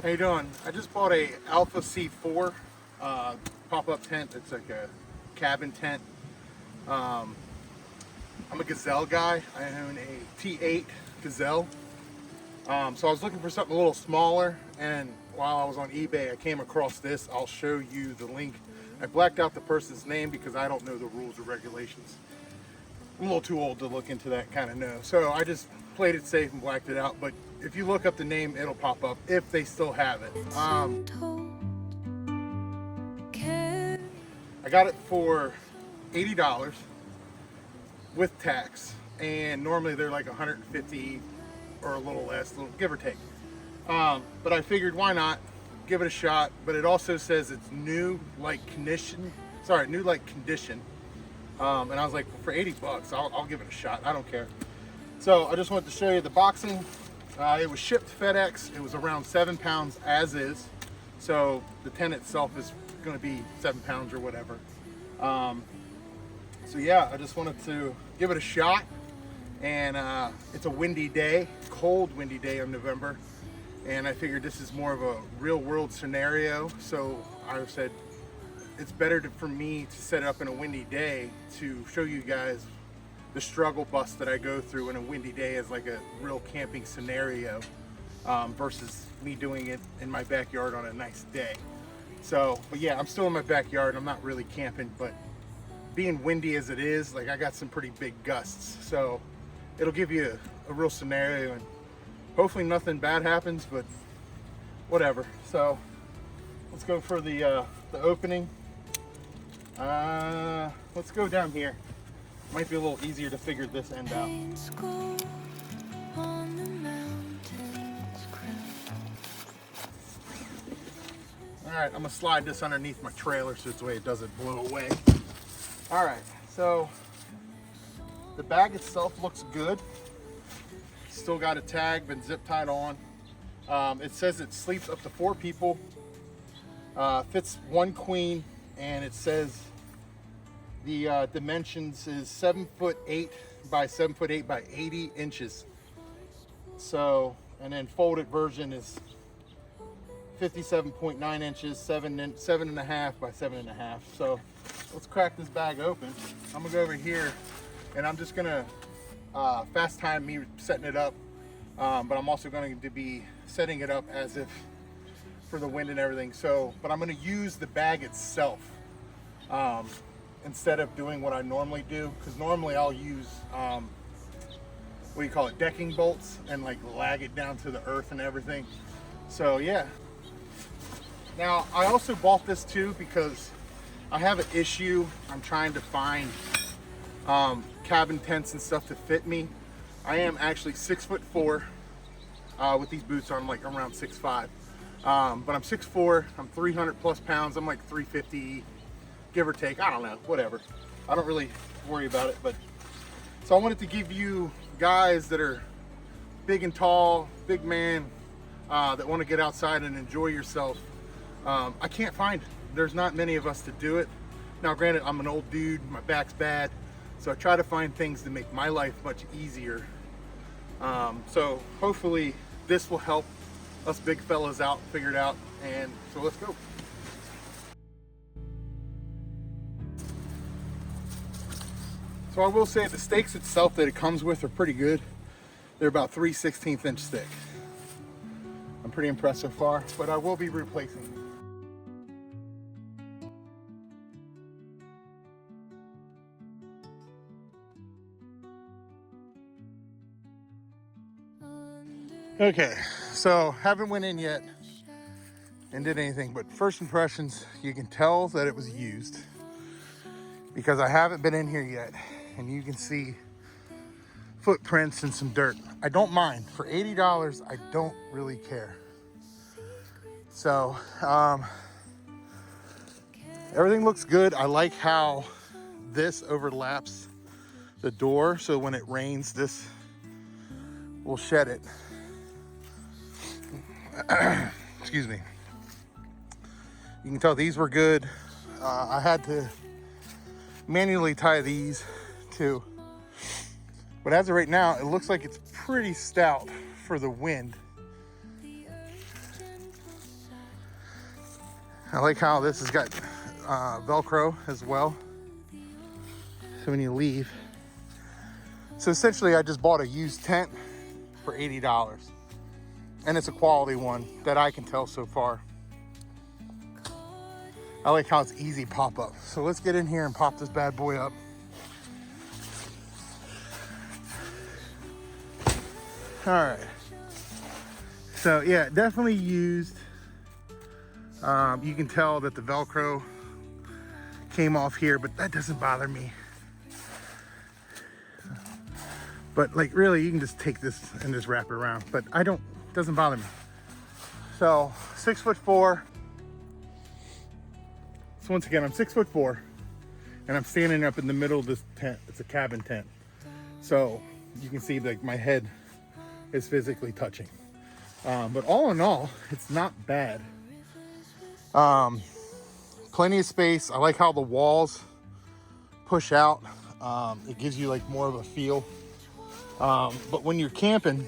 How you doing? I just bought a Alpha C4 pop-up tent. It's like a cabin tent. I'm a Gazelle guy. I own a T8 Gazelle. So I was looking for something a little smaller, and while I was on eBay, I came across this. I'll show you the link. I blacked out the person's name because I don't know the rules or regulations. I'm a little too old to look into that kind of know. So I just played it safe and blacked it out. But if you look up the name, it'll pop up if they still have it. I got it for $80 with tax, and normally they're like $150 or a little less, give or take. But I figured, why not give it a shot? But it also says it's new like condition. And I was like, well, for 80 bucks, I'll give it a shot. I don't care. So I just wanted to show you the boxing. It was shipped FedEx. It was around 7 pounds as is. So the tent itself is going to be 7 pounds or whatever. So yeah, I just wanted to give it a shot. And it's a windy day, cold windy day of November. And I figured this is more of a real world scenario. So I said, it's better for me to set up in a windy day to show you guys the struggle bus that I go through in a windy day as like a real camping scenario versus me doing it in my backyard on a nice day. So, but yeah, I'm still in my backyard. I'm not really camping, but being windy as it is, like I got some pretty big gusts. So it'll give you a real scenario, and hopefully nothing bad happens, but whatever. So let's go for the opening. Let's go down here. Might be a little easier to figure this end out. Alright, I'm gonna slide this underneath my trailer so it's the way it doesn't blow away. Alright, so the bag itself looks good. Still got a tag, been zip tied on. It says it sleeps up to 4 people. Fits 1 queen, and it says the dimensions is 7'8" by 7'8" by 80 inches. So, and then folded version is 57.9 inches, 7.5 by 7.5. So let's crack this bag open. I'm gonna go over here, and I'm just gonna fast time me setting it up, but I'm also going to be setting it up as if for the wind and everything. So, but I'm going to use the bag itself instead of doing what I normally do, because normally I'll use what do you call it, decking bolts, and like lag it down to the earth and everything. So yeah. Now I also bought this too because I have an issue. I'm trying to find cabin tents and stuff to fit me. I am actually 6'4" with these boots on. I'm like around 6'5", but I'm 6'4". I'm 300 plus pounds. I'm like 350, give or take. I don't know, whatever. I don't really worry about it. But so I wanted to give you guys that are big and tall, big man, that want to get outside and enjoy yourself. I can't find it. There's not many of us to do it. Now, granted, I'm an old dude. My back's bad. So I try to find things to make my life much easier. So hopefully this will help us big fellas out, figure it out. And so let's go. So I will say the stakes itself that it comes with are pretty good. They're about 3/16 inch thick. I'm pretty impressed so far, but I will be replacing them. Okay, so haven't went in yet and did anything, but first impressions, you can tell that it was used because I haven't been in here yet, and you can see footprints and some dirt. I don't mind. For $80, I don't really care. So everything looks good. I like how this overlaps the door, so when it rains, this will shed it. Excuse me. You can tell these were good. I had to manually tie these too. But as of right now, it looks like it's pretty stout for the wind. I like how this has got Velcro as well. So when you leave. So essentially I just bought a used tent for $80. And it's a quality one that I can tell so far. I like how it's easy pop up. So let's get in here and pop this bad boy up. All right. So yeah, definitely used. You can tell that the Velcro came off here, but that doesn't bother me. But like really, you can just take this and just wrap it around. But I don't, it doesn't bother me. So 6'4". So once again, I'm 6'4", and I'm standing up in the middle of this tent. It's a cabin tent. So you can see like my head is physically touching. But all in all, it's not bad. Plenty of space. I like how the walls push out. It gives you like more of a feel. But when you're camping,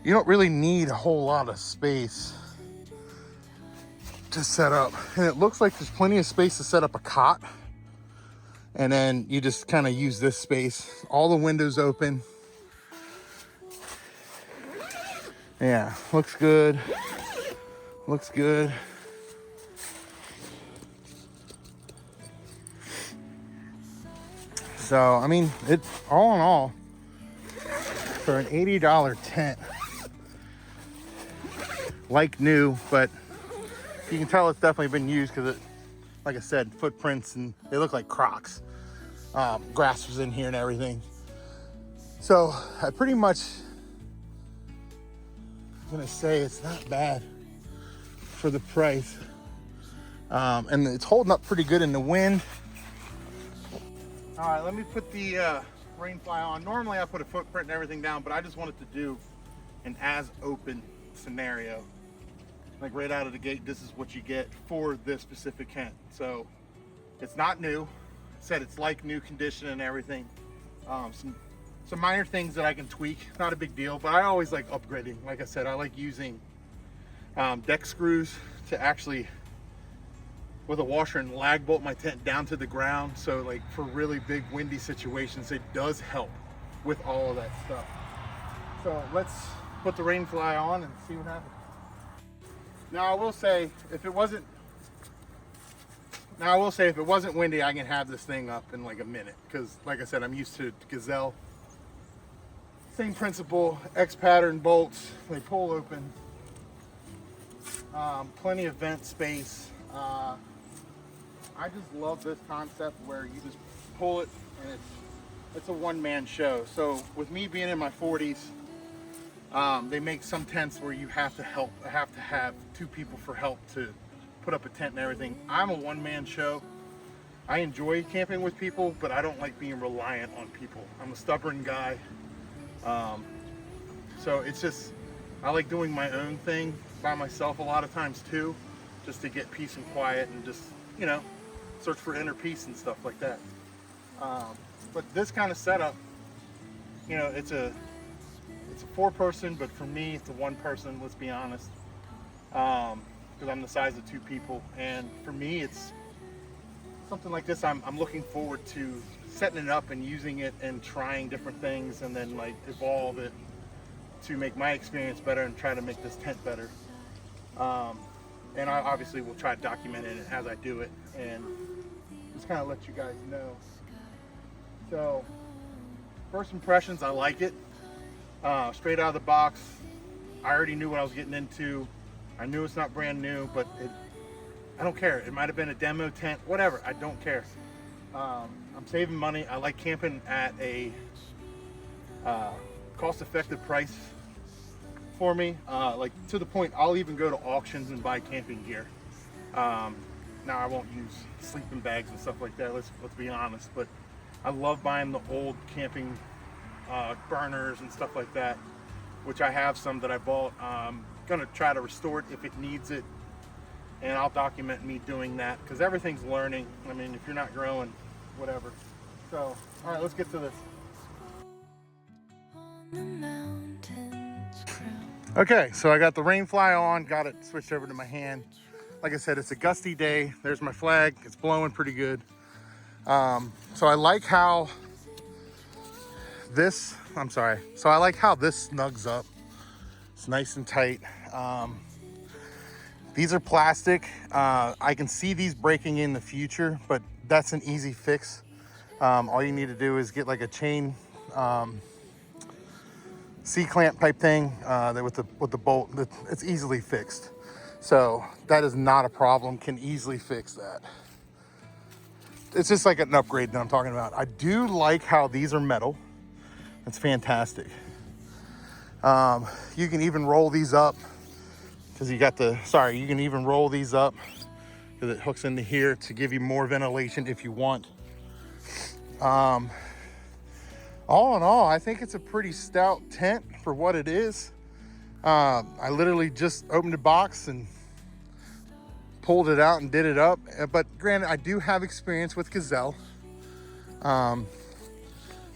you don't really need a whole lot of space to set up. And it looks like there's plenty of space to set up a cot. And then you just kind of use this space. All the windows open. Yeah, looks good. Looks good. So, I mean, it's all in all, for an $80 tent, like new, but you can tell it's definitely been used because it, like I said, footprints, and they look like Crocs. Grass was in here and everything. So I pretty much, I'm gonna say it's not bad for the price. And it's holding up pretty good in the wind. All right, let me put the Rainfly on. Normally I put a footprint and everything down, but I just wanted to do an as open scenario. Like right out of the gate, this is what you get for this specific tent. So it's not new. I said it's like new condition and everything. Some minor things that I can tweak, not a big deal, but I always like upgrading. Like I said, I like using deck screws to actually, with a washer and lag bolt my tent down to the ground. So like for really big windy situations, it does help with all of that stuff. So let's put the Rainfly on and see what happens. Now I will say, if it wasn't windy, I can have this thing up in like a minute. Cause like I said, I'm used to Gazelle. Same principle, X pattern bolts, they pull open. Plenty of vent space. I just love this concept where you just pull it and it's a one-man show. So with me being in my 40s, they make some tents where you have to have two people for help to put up a tent and everything. I'm a one-man show. I enjoy camping with people, but I don't like being reliant on people. I'm a stubborn guy. So it's just, I like doing my own thing by myself a lot of times too, just to get peace and quiet and just, you know, search for inner peace and stuff like that. But this kind of setup, you know, it's a 4-person, but for me it's a 1-person, let's be honest, because I'm the size of 2 people. And for me, it's something like this, I'm looking forward to setting it up and using it and trying different things, and then like evolve it to make my experience better and try to make this tent better. And I obviously will try documenting it as I do it and just kind of let you guys know. So first impressions, I like it. Straight out of the box, I already knew what I was getting into. I knew it's not brand new, but I don't care. It might have been a demo tent, whatever, I don't care. I'm saving money. I like camping at a cost-effective price for me, like to the point I'll even go to auctions and buy camping gear. Now I won't use sleeping bags and stuff like that, let's be honest, but I love buying the old camping burners and stuff like that, which I have some that I bought. I'm gonna try to restore it if it needs it, and I'll document me doing that, because everything's learning. I mean, if you're not growing, whatever. So all right, let's get to this. Okay, so I got the Rainfly on, got it switched over to my hand. like I said, it's a gusty day. There's my flag. It's blowing pretty good. So I like how this, so I like how this snugs up. It's nice and tight. These are plastic. I can see these breaking in the future, but that's an easy fix. All you need to do is get like a chain C-clamp type thing with the bolt. It's easily fixed. So that is not a problem. Can easily fix that. It's just like an upgrade that I'm talking about. I do like how these are metal. It's fantastic. You can even roll these up because you got the, you can even roll these up because it hooks into here to give you more ventilation if you want. All in all, I think it's a pretty stout tent for what it is. I literally just opened the box and pulled it out and did it up. But granted, I do have experience with Gazelle.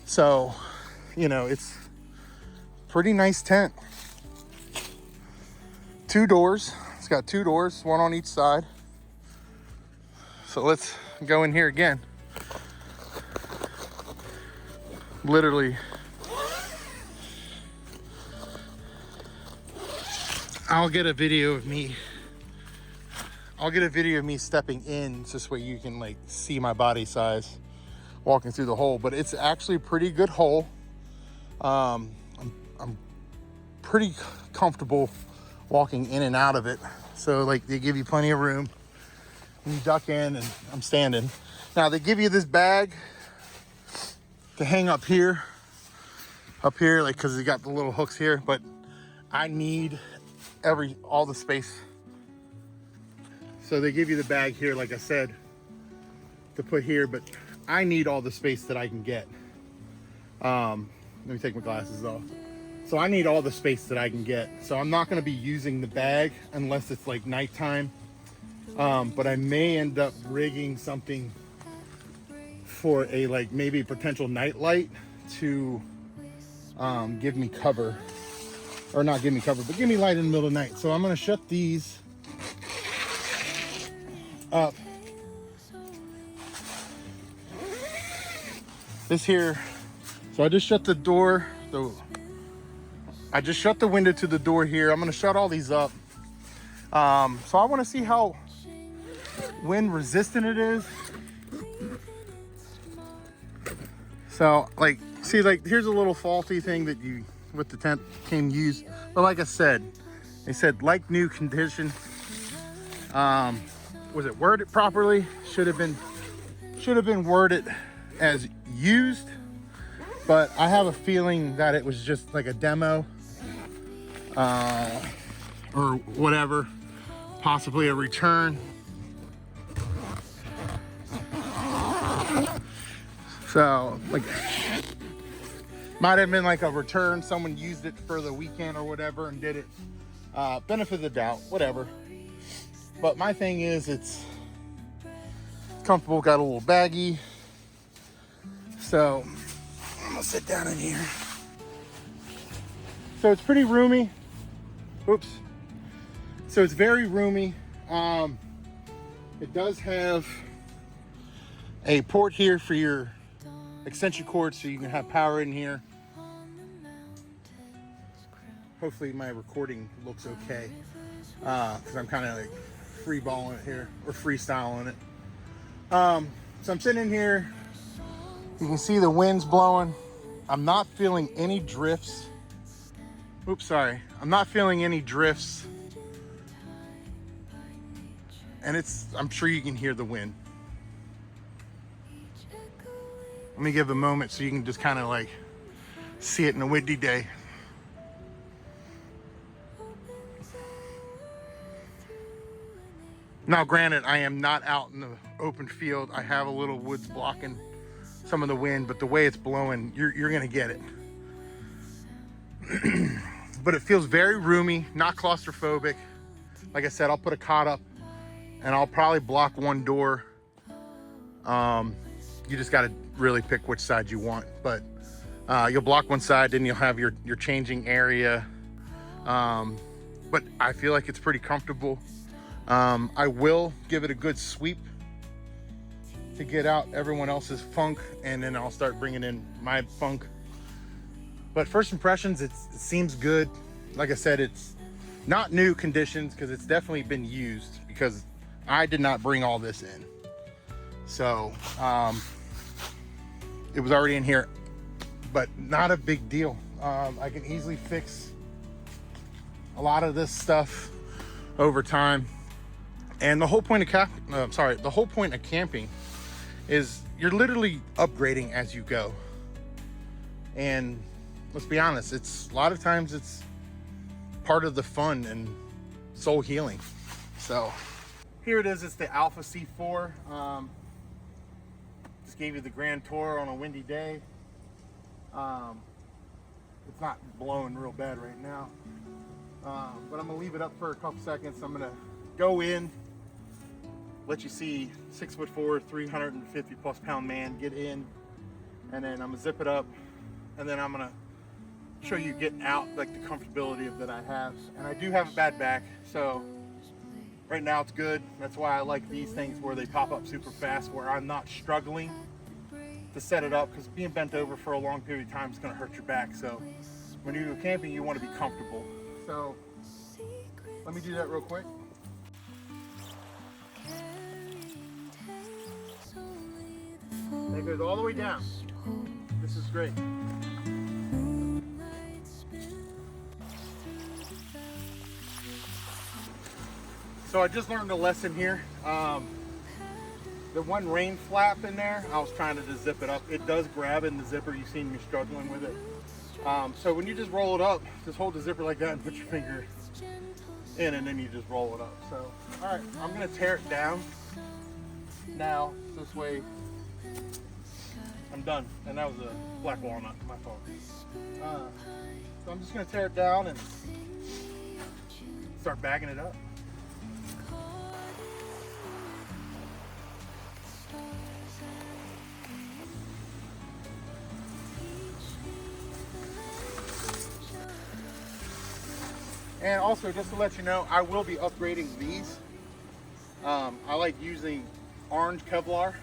So, you know, it's pretty nice tent. 2 doors. It's got 2 doors, one on each side. So let's go in here again. Literally, I'll get a video of me stepping in, so this way you can like see my body size walking through the hole. But it's actually a pretty good hole. I'm pretty comfortable walking in and out of it. So like they give you plenty of room when you duck in, and I'm standing. Now they give you this bag to hang up here, like, because you got the little hooks here, but I need all the space. So they give you the bag here, like I said, to put here, but I need all the space that I can get. Let me take my glasses off. So I need all the space that I can get. So I'm not gonna be using the bag unless it's like nighttime. But I may end up rigging something for a like maybe potential night light to give me cover, or not give me cover, but give me light in the middle of the night. So I'm gonna shut these up. This here, so I just shut the door, I just shut the window to the door here. I'm gonna shut all these up. So I wanna see how wind resistant it is. So like, see, like here's a little faulty thing that you, with the tent, can use. But like I said, they said like new condition. Was it worded properly? Should have been worded as used, but I have a feeling that it was just like a demo or whatever, possibly a return. So like, might have been like a return. Someone used it for the weekend or whatever and did it. Benefit of the doubt, whatever. But my thing is, it's comfortable, got a little baggy. So I'm gonna sit down in here. So it's pretty roomy. Oops. So it's very roomy. It does have a port here for your extension cord, so you can have power in here. Hopefully my recording looks okay, because I'm kind of like freeballing it here, or freestyling it. So I'm sitting in here. You can see the wind's blowing. I'm not feeling any drifts. Oops, sorry. I'm not feeling any drifts. And I'm sure you can hear the wind. Let me give a moment so you can just kind of like see it in a windy day. Now, granted, I am not out in the open field. I have a little woods blocking some of the wind, but the way it's blowing, you're gonna get it. But it feels very roomy, not claustrophobic. Like I said, I'll put a cot up and I'll probably block one door. You just gotta really pick which side you want, but you'll block one side, then you'll have your changing area. But I feel like it's pretty comfortable. I will give it a good sweep to get out everyone else's funk, and then I'll start bringing in my funk. But first impressions, it seems good. Like I said, it's not new conditions because it's definitely been used, because I did not bring all this in. So it was already in here, but not a big deal. I can easily fix a lot of this stuff over time. And the whole point of the whole point of camping is you're literally upgrading as you go. And let's be honest, it's a lot of times it's part of the fun and soul healing. So here it is. It's the Alpha C4. Just gave you the grand tour on a windy day. It's not blowing real bad right now, but I'm gonna leave it up for a couple seconds. I'm gonna go in, let you see 6'4", 350 plus pound man get in, and then I'm gonna zip it up, and then I'm gonna show you getting out, like the comfortability of that I have. And I do have a bad back, so right now it's good. That's why I like these things where they pop up super fast, where I'm not struggling to set it up, because being bent over for a long period of time is going to hurt your back. So when you go camping, you want to be comfortable. So let me do that real quick. It goes all the way down. This is great. So I just learned a lesson here. The one rain flap in there, I was trying to just zip it up. It does grab in the zipper. You've seen me struggling with it. So when you just roll it up, just hold the zipper like that and put your finger in, and then you just roll it up. So, all right, I'm gonna tear it down now. This way, I'm done. And that was a black walnut, my fault. So I'm just gonna tear it down and start bagging it up. And also, just to let you know, I will be upgrading these. I like using orange Kevlar.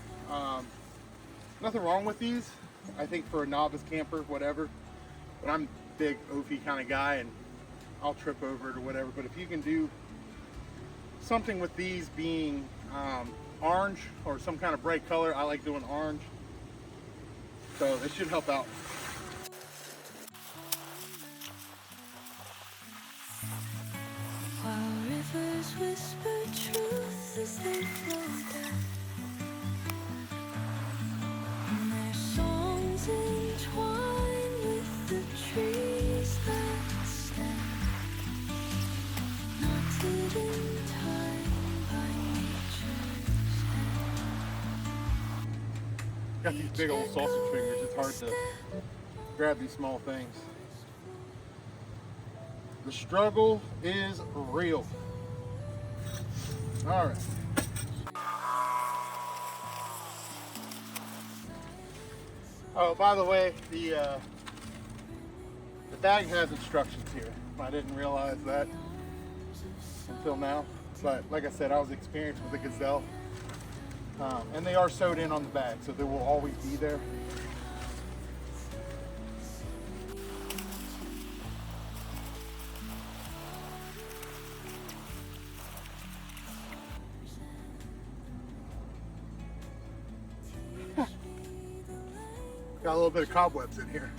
Nothing wrong with these. I think for a novice camper, whatever. But I'm a big oafy kind of guy, and I'll trip over it or whatever. But if you can do something with these being orange or some kind of bright color, I like doing orange. So it should help out. Whisper truth as they flow down, and their songs entwine with the trees that stand, knotted in time by nature's hand. Got these big old sausage fingers. It's hard to grab these small things. The struggle is real. All right. Oh, by the way, the bag has instructions here. I didn't realize that until now. But like I said, I was experienced with the Gazelle. And they are sewed in on the bag, so they will always be there. Got a little bit of cobwebs in here.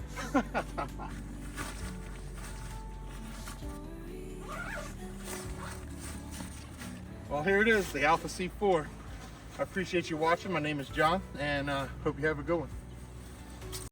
Well, here it is, the Alpha C4. I appreciate you watching. My name is John, and hope you have a good one.